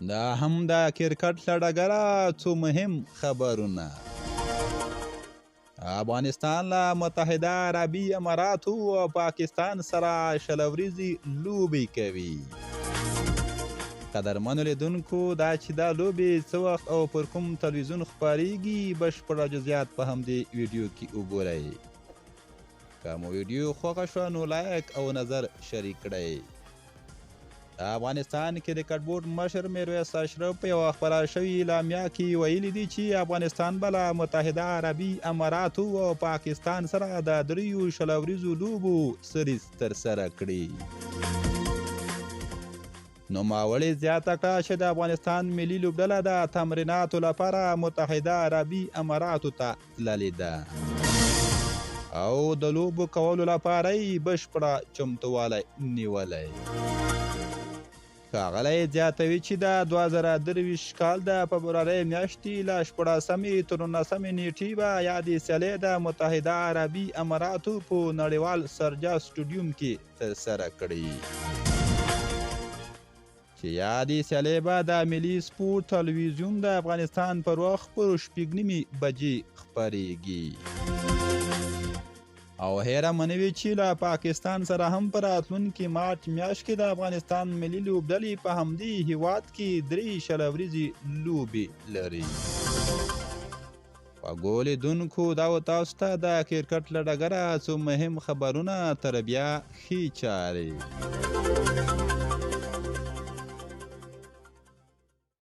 دا هم د کرکټ له ډګره څو مهم خبرونه. افغانستان له متحده عربي اماراتو او پاکستان سره شل ورځې لوبې کوي. قدرمنو لیدونکو دا چې دا لوبې څه وخت او پر کوم تلویزیون خپریږي بشپړه جزئیات په همدې ویډیو کې وګورئ. که مو ویډیو خوښه شوه نو لایک او نظر شریک کړئ. افغانستان کرکټ بورډ مشر میرویس اشرف په یوه خپره شوې اعلامیه کې ویلي دي چې افغانستان به له متحده عربي اماراتو او پاکستان سره د 3 شل ورځو لوبو سریز ترسره کړي. نوموړي زیاته کړه چې د افغانستان ملي لوبډله د تمریناتو لپاره متحده عربي اماراتو ته تللې ده او د لوبو کولو لپاره یې بشپړه چمتووالی نیولی. ښاغلی زیاتوي چې د 2023 کال د فبرورۍ میاشتې له 14 تر 19 نیټې به یادې سیالۍ د متحده عربي اماراتو په نړیوال سرجا سټوډیوم کې ترسره کړي چې یادې سیالۍ به د ملي سپورټ تلویزیون د افغانستان پر وخت پر 9:30 بجې خپریږي. او هیره منوي چې له پاکستان سره هم په راتلونکي مارچ میاشت کې د افغانستان ملي لوبډلې په همدې هیواد کې 3 شل ورځې لوبې لري. خوږو لیدونکو دا و تاسو ته د کرکټ له ډګره څو مهم خبرونه تر بیا ښې چارې.